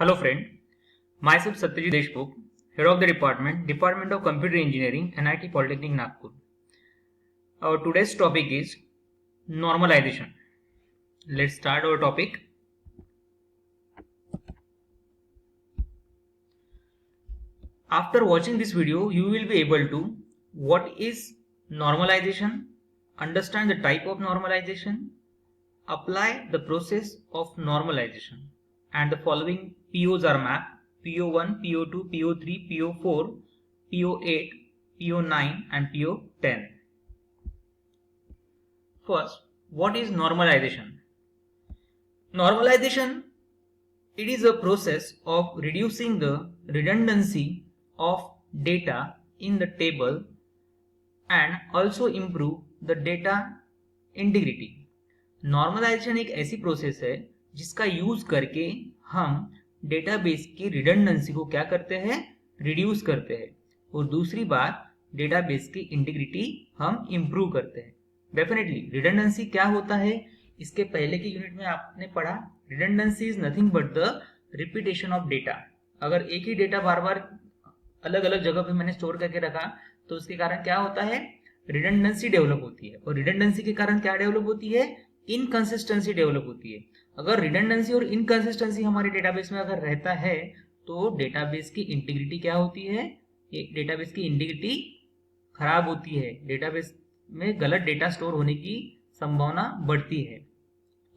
Hello friend, myself Satyajit Deshmukh, Head of the Department of Computer Engineering, NIT Polytechnic Nagpur. Our today's topic is normalization. Let's start our topic. After watching this video, you will be able to what is normalization, understand the type of normalization, apply the process of normalization, and the following POs are mapped: PO1, PO2, PO3, PO4, PO8, PO9 and PO10. First, what is normalization? Normalization, it is a process of reducing the redundancy of data in the table and also improve the data integrity. Normalization एक ऐसी process है जिसका use करके हम database की redundancy को क्या करते हैं, रिड्यूस करते हैं, और दूसरी बात डेटाबेस की इंटीग्रिटी हम इंप्रूव करते हैं. डेफिनेटली रिडंडेंसी क्या होता है, इसके पहले की यूनिट में आपने पढ़ा. Redundancy is nothing but the repetition of data. अगर एक ही डेटा बार बार अलग अलग जगह पे मैंने स्टोर करके रखा तो उसके कारण क्या होता है, रिडंडेंसी डेवलप होती है. और रिडंडेंसी के कारण क्या डेवलप होती है, इनकंसिस्टेंसी डेवलप होती है. अगर रिडंडेंसी और इनकंसिस्टेंसी हमारे डेटाबेस में अगर रहता है तो डेटाबेस की इंटीग्रिटी क्या होती है, डेटाबेस की इंटीग्रिटी खराब होती है, डेटाबेस में गलत डेटा स्टोर होने की संभावना बढ़ती है.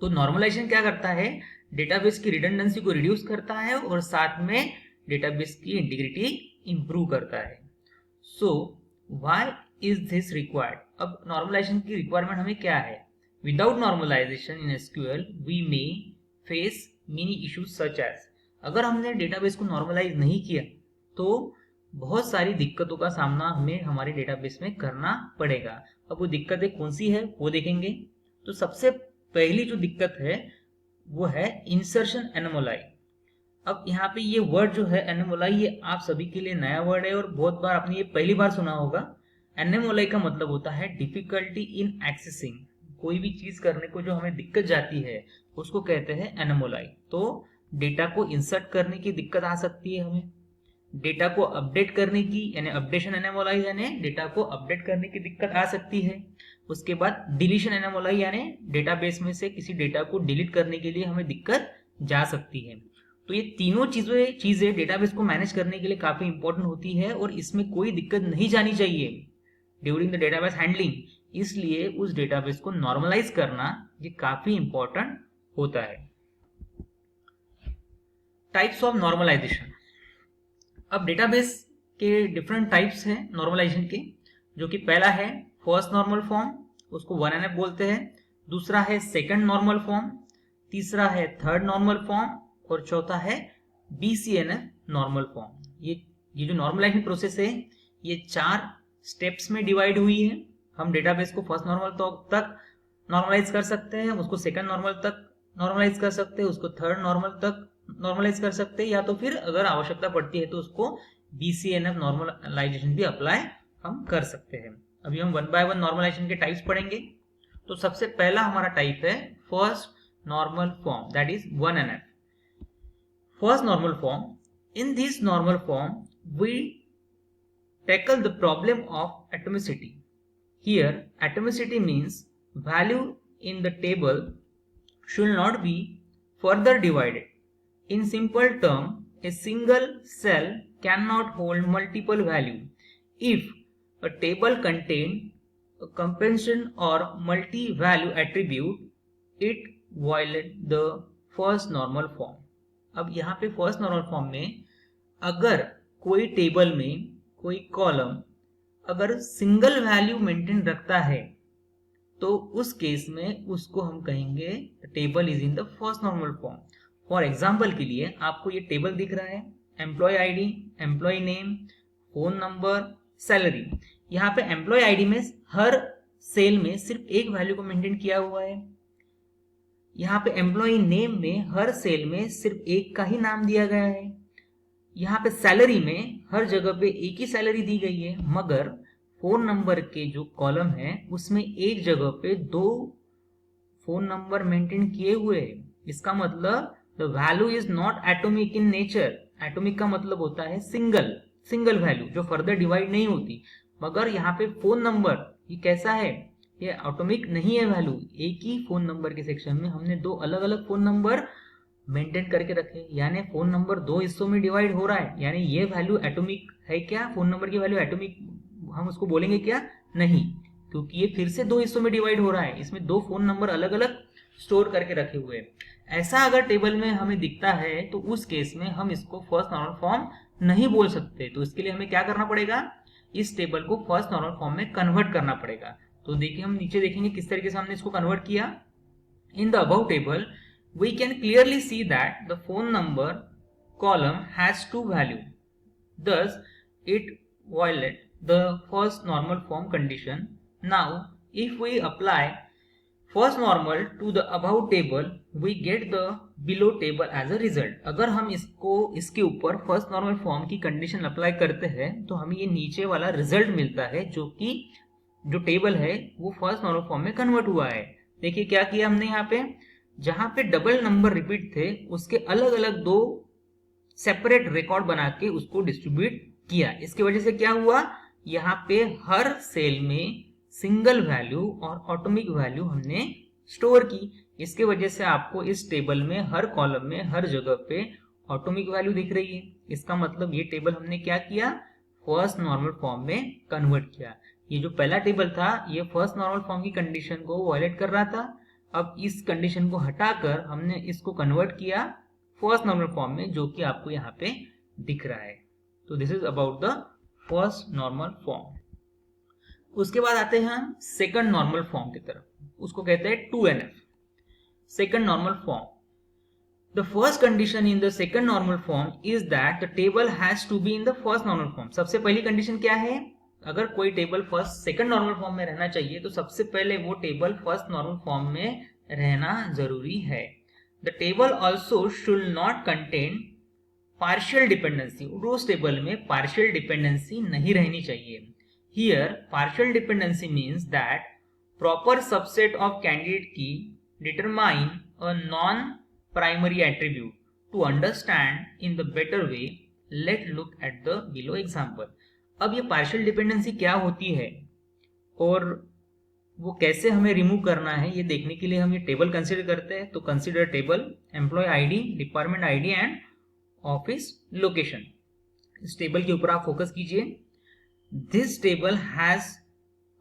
तो नॉर्मलाइजेशन क्या करता है, डेटाबेस की रिडंडेंसी को रिड्यूस करता है और साथ में डेटाबेस की इंटीग्रिटी इंप्रूव करता है. So why is this required? अब नॉर्मलाइजेशन की रिक्वायरमेंट हमें क्या है? Without normalization in SQL, we may face many issues such as, अगर हमने डेटाबेस को नॉर्मलाइज नहीं किया तो बहुत सारी दिक्कतों का सामना हमें हमारे डेटाबेस में करना पड़ेगा. अब वो दिक्कतें कौन सी है वो देखेंगे. तो सबसे पहली जो दिक्कत है वो है इंसर्शन एनोमलाई. अब यहाँ पे ये वर्ड जो है एनोमलाई, ये आप सभी के लिए नया वर्ड है और बहुत बार आपने ये पहली बार सुना होगा. एनोमलाई का मतलब होता है डिफिकल्टी इन एक्सेसिंग. कोई भी चीज करने को जो हमें दिक्कत जाती है उसको कहते हैं एनोमलाई. तो डेटा को इंसर्ट करने की दिक्कत आ सकती है हमें, डेटा को अपडेट करने की यानी अपडेशन एनोमलाई यानी डेटा को अपडेट करने की दिक्कत आ सकती है. उसके बाद डिलीशन एनोमलाई यानी डेटाबेस में से किसी डेटा को डिलीट करने के लिए हमें दिक्कत जा सकती है. तो ये तीनों चीजें डेटाबेस को मैनेज करने के लिए काफी इंपॉर्टेंट होती है और इसमें कोई दिक्कत नहीं जानी चाहिए ड्यूरिंग द डेटाबेस हैंडलिंग. इसलिए उस डेटाबेस को नॉर्मलाइज करना ये काफी इंपॉर्टेंट होता है. Types of normalization. अब डेटाबेस के डिफरेंट टाइप्स हैं नॉर्मलाइजेशन के, जो कि पहला है फर्स्ट नॉर्मल फॉर्म, उसको 1NF बोलते हैं. दूसरा है सेकंड नॉर्मल फॉर्म, तीसरा है थर्ड नॉर्मल फॉर्म और चौथा है BCNF नॉर्मल फॉर्म. ये जो नॉर्मलाइजेशन प्रोसेस है ये 4 स्टेप्स में डिवाइड हुई है. हम डेटाबेस को फर्स्ट नॉर्मल तक नॉर्मलाइज कर सकते हैं, उसको सेकंड नॉर्मल तक नॉर्मलाइज कर सकते हैं, उसको थर्ड नॉर्मल तक नॉर्मलाइज कर सकते हैं, या तो फिर अगर आवश्यकता पड़ती है तो उसको BCNF नॉर्मलाइजेशन भी अप्लाई हम कर सकते हैं. अभी हम 1 by 1 नॉर्मलाइजेशन के टाइप्स पढ़ेंगे. तो सबसे पहला हमारा टाइप है first normal form, that is 1NF. First normal form. In this normal form we tackle the problem of atomicity. Here, atomicity means value in the table should not be further divided. In simple term, a single cell cannot hold multiple value. If a table contains a compensation or multi-value attribute, it violates the first normal form. अब यहाँ पे first normal form में अगर कोई table में कोई column अगर single value maintain रखता है तो उस केस में उसको हम कहेंगे table is in the first normal form. For example के लिए आपको ये टेबल दिख रहा है, employee ID, employee name, phone number, salary. यहाँ पे एम्प्लॉय आईडी में हर सेल में सिर्फ एक वैल्यू को मेंटेन किया हुआ है. यहाँ पे एम्प्लॉय नेम में हर सेल में सिर्फ एक का ही नाम दिया गया है. यहाँ पे सैलरी में हर जगह पे एक ही सैलरी दी गई है, मगर फोन नंबर के जो कॉलम है उसमें एक जगह पे 2 फोन नंबर मेंटेन किए हुए हैं. इसका मतलब the value is not atomic in nature. Atomic का मतलब होता है सिंगल वैल्यू जो फर्दर डिवाइड नहीं होती। मगर यहाँ पे फोन नंबर ये कैसा है, ये एटॉमिक नहीं है वैल्यू। एक ही फोन नंबर के सेक्शन में हमने दो अलग अलग फोन नंबर मेंटेन करके रखे, यानी फोन नंबर दो हिस्सों में डिवाइड हो रहा है, यानी ये वैल्यू एटॉमिक है क्या? फोन नंबर की वैल्यू एटॉमिक हम उसको बोलेंगे क्या? नहीं, क्योंकि ये फिर से दो हिस्सों में डिवाइड हो रहा है, इसमें दो फोन नंबर अलग अलग स्टोर करके रखे हुए हैं। ऐसा अगर टेबल में हमें दिखता है तो उस केस में हम इसको फर्स्ट नॉर्मल फॉर्म नहीं बोल सकते। तो इसके लिए हमें क्या करना पड़ेगा, इस टेबल को फर्स्ट नॉर्मल फॉर्म में कन्वर्ट करना पड़ेगा। तो देखिए हम नीचे देखेंगे किस तरीके से हमने इसको कन्वर्ट किया। In the above table we can clearly see that the phone number column has two value, thus it violates the first normal form condition. Now if we apply first normal to the above table we get the below table as a result. अगर हम इसके ऊपर first normal form की condition apply करते हैं तो हमें ये नीचे वाला रिजल्ट मिलता है, जो कि जो टेबल है वो फर्स्ट नॉर्मल फॉर्म में कन्वर्ट हुआ है। देखिए क्या किया हमने यहाँ पे, जहां पे डबल नंबर रिपीट थे उसके अलग अलग दो सेपरेट रिकॉर्ड बना के उसको डिस्ट्रीब्यूट किया। इसकी वजह से क्या हुआ, यहाँ पे हर सेल में सिंगल वैल्यू और एटॉमिक वैल्यू हमने स्टोर की। इसके वजह से आपको इस टेबल में हर कॉलम में हर जगह पे एटॉमिक वैल्यू दिख रही है। इसका मतलब ये टेबल हमने क्या किया, फर्स्ट नॉर्मल फॉर्म में कन्वर्ट किया। ये जो पहला टेबल था ये फर्स्ट नॉर्मल फॉर्म की कंडीशन को वायलेट कर रहा था। अब इस कंडीशन को हटाकर हमने इसको कन्वर्ट किया फर्स्ट नॉर्मल फॉर्म में, जो कि आपको यहाँ पे दिख रहा है। तो this is about the first normal form. उसके बाद आते हैं हम सेकंड नॉर्मल फॉर्म की तरफ, उसको कहते हैं 2NF, second normal form. The first condition in the second normal form is that the table has to be in the first normal form. सबसे पहली कंडीशन क्या है, अगर कोई table first second normal form में रहना चाहिए तो सबसे पहले वो टेबल फर्स्ट नॉर्मल फॉर्म में रहना जरूरी है। The table also should not contain partial dependency, उस टेबल में पार्शियल डिपेंडेंसी नहीं रहनी चाहिए। Here partial dependency means that proper subset of candidate key determine a non primary attribute. To understand in the better way let look at the below example. अब ये partial dependency क्या होती है और वो कैसे हमें रिमूव करना है, ये देखने के लिए हम ये टेबल कंसीडर करते हैं। तो consider table employee ID, department ID and office location. इस टेबल के ऊपर आप फोकस कीजिए। This table has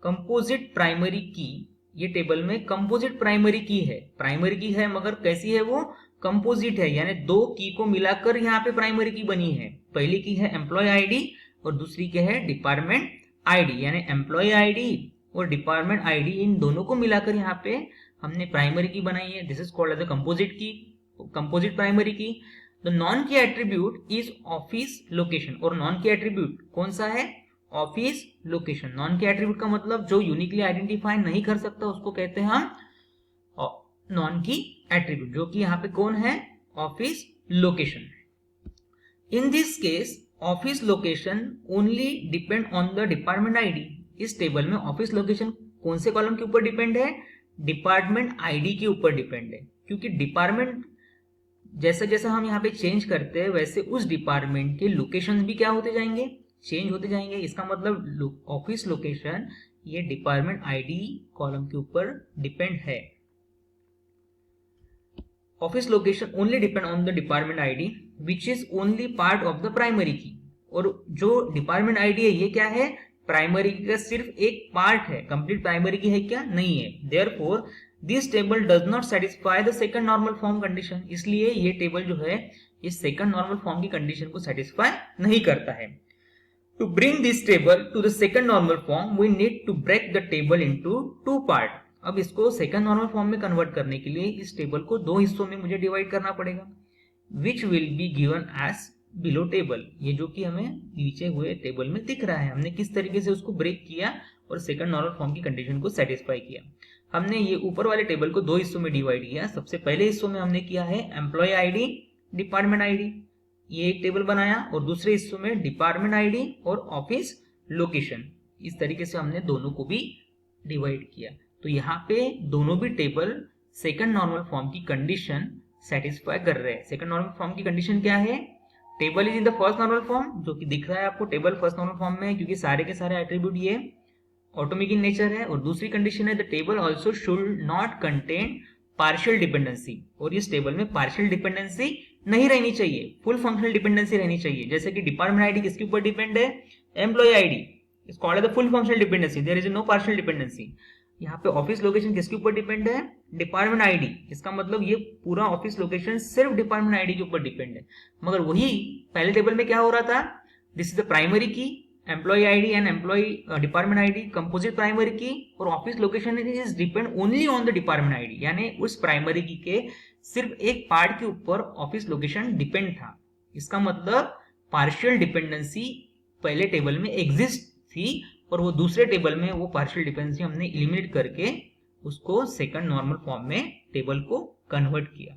composite primary key. ये टेबल में कंपोजिट प्राइमरी की है, प्राइमरी की है मगर कैसी है, वो कंपोजिट है, यानी दो की को मिलाकर यहाँ पे प्राइमरी की बनी है। पहली की है एम्प्लॉय आईडी और दूसरी क्या है, डिपार्टमेंट आईडी, यानी एम्प्लॉय आईडी और डिपार्टमेंट आईडी, इन दोनों को मिलाकर यहाँ पे हमने प्राइमरी की बनाई है। This is called as a composite key, composite primary key. The non key attribute is office location, और नॉन की एट्रीब्यूट कौन सा है, office location. Non key attribute का मतलब जो यूनिकली आइडेंटिफाई नहीं कर सकता उसको कहते हैं हम नॉन की एट्रीब्यूट, जो कि यहाँ पे कौन है, office location. In this case office location only depend on the department ID. इस टेबल में ऑफिस लोकेशन कौन से कॉलम के ऊपर डिपेंड है, डिपार्टमेंट आईडी के ऊपर डिपेंड है, क्योंकि डिपार्टमेंट जैसे जैसे हम यहाँ पे चेंज करते हैं वैसे उस डिपार्टमेंट के लोकेशन भी क्या होते जाएंगे, चेंज होते जाएंगे। इसका मतलब ऑफिस लोकेशन ये डिपार्टमेंट आईडी कॉलम के ऊपर डिपेंड है। Office location only depend on the department ID which is only part of the primary key. और जो डिपार्टमेंट आईडी है ये क्या है, प्राइमरी की का सिर्फ एक पार्ट है, कंप्लीट प्राइमरी की है क्या, नहीं है। Therefore this table does not satisfy the second normal form condition. इसलिए ये टेबल जो है इस सेकंड नॉर्मल फॉर्म की कंडीशन को सेटिस्फाई नहीं करता है। To bring this table to the second normal form we need to break the table into two part. अब इसको सेकंड नॉर्मल फॉर्म में कन्वर्ट करने के लिए इस टेबल को दो हिस्सों में मुझे डिवाइड करना पड़ेगा, which will be given as below table. ये जो कि हमें नीचे हुए टेबल में दिख रहा है, हमने किस तरीके से उसको ब्रेक किया और सेकंड नॉर्मल फॉर्म की कंडीशन को सेटिस्फाई किया। हमने ये ऊपर वाले टेबल को दो हिस्सों में डिवाइड किया। सबसे पहले हिस्सों में हमने किया है एम्प्लॉय आईडी, डिपार्टमेंट आईडी, ये एक टेबल बनाया, और दूसरे हिस्सों में डिपार्टमेंट आईडी और ऑफिस लोकेशन। इस तरीके से हमने दोनों को भी डिवाइड किया। तो यहाँ पे दोनों भी टेबल सेकंड नॉर्मल फॉर्म की कंडीशन सेटिस्फाई कर रहे हैं। सेकंड नॉर्मल फॉर्म की कंडीशन क्या है? Table is in the first normal form, जो कि दिख रहा है आपको, टेबल फर्स्ट नॉर्मल फॉर्म में है क्योंकि सारे के सारे एट्रीब्यूट ये ऑटोमिक इन नेचर है। और दूसरी कंडीशन है the table also should not contain partial dependency, और इस टेबल में पार्शियल डिपेंडेंसी नहीं रहनी चाहिए, फुल फंक्शनल डिपेंडेंसी रहनी चाहिए। जैसे कि डिपार्टमेंट आईडी किसके ऊपर डिपेंड है? Employee ID is called the full functional dependency, there is no partial dependency. यहाँ पे ऑफिस लोकेशन किसके ऊपर डिपेंड है? Department ID. इसका मतलब ये पूरा ऑफिस लोकेशन सिर्फ डिपार्टमेंट आईडी के ऊपर डिपेंड है। मगर वही पहले टेबल में क्या हो रहा था? This is the primary key, employee ID and employee department ID composite primary key, और office location is depend only on the department ID, यानी उस प्राइमरी की के सिर्फ एक पार्ट के ऊपर ऑफिस लोकेशन डिपेंड था। इसका मतलब पार्शियल डिपेंडेंसी पहले टेबल में एग्जिस्ट थी, और वो दूसरे टेबल में वो पार्शियल डिपेंडेंसी हमने एलिमिनेट करके उसको सेकंड नॉर्मल फॉर्म में टेबल को कन्वर्ट किया।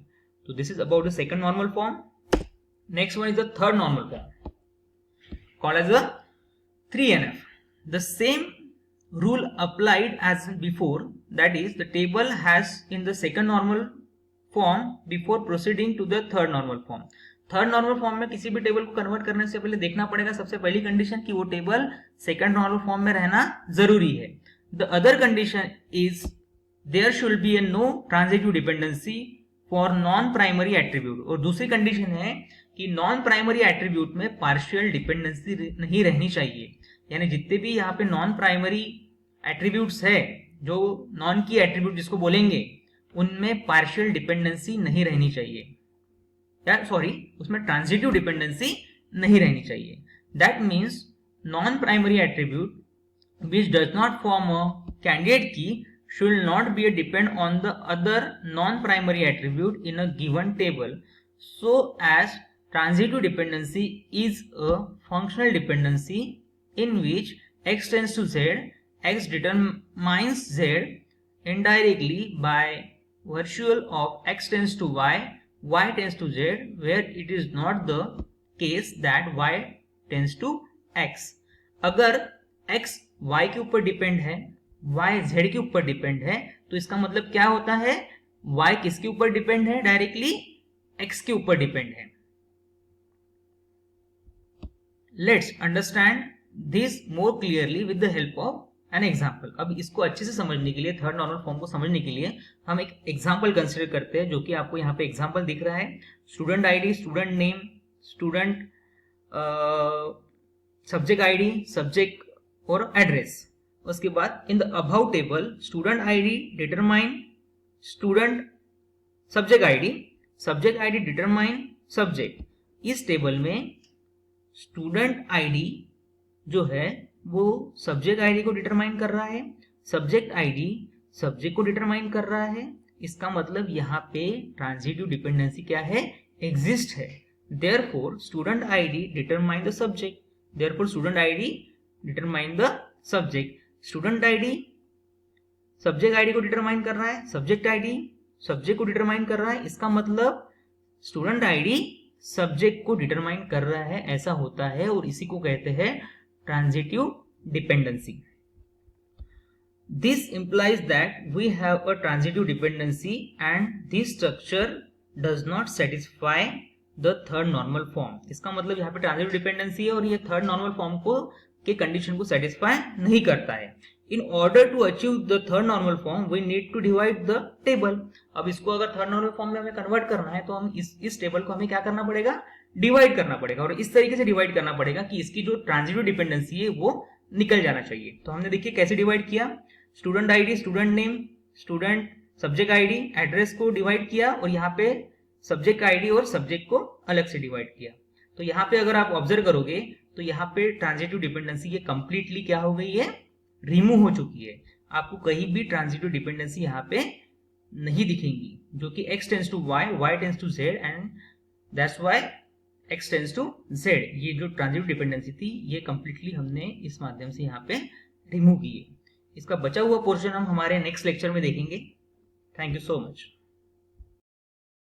तो this is about the second normal form. Next one is the third normal form called as the 3NF. The same rule applied as before, that is the table has in the second normal form before proceeding to the third normal form. Third normal form में किसी भी table को convert करने से पहले देखना पड़ेगा सबसे पहली कंडीशन कि वो टेबल सेकंड नॉर्मल फॉर्म में रहना जरूरी है। The other condition is there should be a no transitive dependency for non primary attribute, और दूसरी कंडीशन है कि नॉन प्राइमरी एट्रीब्यूट में पार्शियल डिपेंडेंसी नहीं रहनी चाहिए। यानी जितने भी यहाँ पे नॉन प्राइमरी एट्रीब्यूट्स है, जो नॉन की एट्रीब्यूट जिसको बोलेंगे, उनमें पार्शियल डिपेंडेंसी नहीं रहनी चाहिए, या सॉरी उसमें ट्रांजिटिव डिपेंडेंसी नहीं रहनी चाहिए। That means non primary attribute which does not form a candidate की should not be a depend on the other non-primary attribute in a given table, so as transitive dependency is a functional dependency in which x tends to z, x determines z indirectly by virtue of x tends to y, y tends to z, where it is not the case that y tends to x. अगर x y के ऊपर depend है, y z के ऊपर depend है, तो इसका मतलब क्या होता है? y किसके ऊपर डिपेंड है? डायरेक्टली x के ऊपर डिपेंड है। Let's understand this more clearly with the help of an example. अब इसको अच्छे से समझने के लिए, थर्ड नॉर्मल फॉर्म को समझने के लिए हम एक एग्जाम्पल कंसिडर करते हैं, जो कि आपको यहाँ पे एग्जाम्पल दिख रहा है। Student ID, student name, student subject ID, subject और एड्रेस। उसके बाद in the above table student ID determine student subject ID, subject ID determine subject. इस टेबल में स्टूडेंट आईडी जो है वो सब्जेक्ट आईडी को डिटरमाइन कर रहा है, सब्जेक्ट आईडी सब्जेक्ट को डिटरमाइन कर रहा है। इसका मतलब यहाँ पे ट्रांजिटिव डिपेंडेंसी क्या है? एग्जिस्ट है। Therefore student ID determine the subject, therefore student ID determine the subject. Student ID subject ID को डिटरमाइन कर रहा है, सब्जेक्ट आईडी सब्जेक्ट को डिटरमाइन कर रहा है। इसका मतलब स्टूडेंट आईडी सब्जेक्ट को डिटरमाइन कर रहा है, ऐसा होता है, और इसी को कहते हैं transitive dependency. This implies that we have a transitive dependency and this structure does not satisfy the third normal form. इसका मतलब यहाँ पे ट्रांजिटिव डिपेंडेंसी है और ये थर्ड नॉर्मल फॉर्म को के कंडीशन को सेटिस्फाई नहीं करता है। In order to achieve the third normal form we need to divide the table. अब इसको अगर थर्ड नॉर्मल फॉर्म में हमें कन्वर्ट करना है तो हम इस टेबल को हमें क्या करना पड़ेगा? डिवाइड करना पड़ेगा, और इस तरीके से डिवाइड करना पड़ेगा कि इसकी जो ट्रांजिटिव डिपेंडेंसी है वो निकल जाना चाहिए। तो हमने देखिए कैसे डिवाइड किया, student ID, student name, student subject ID, address को डिवाइड किया, और यहाँ पे सब्जेक्ट आईडी और सब्जेक्ट को अलग से डिवाइड किया। तो यहाँ पे अगर आप ऑब्जर्व करोगे तो यहाँ पे ट्रांजिटिव डिपेंडेंसी ये कंप्लीटली क्या हो गई है? रिमूव हो चुकी है। आपको कहीं भी ट्रांजिटिव डिपेंडेंसी यहाँ पे नहीं दिखेंगी, जो कि x tends to y, y tends to z and that's why x tends to z। ये जो ट्रांजिटिव डिपेंडेंसी थी ये कंप्लीटली हमने इस माध्यम से यहाँ पे रिमूव की है। इसका बचा हुआ पोर्शन हम हमारे नेक्स्ट लेक्चर में देखेंगे। Thank you so much.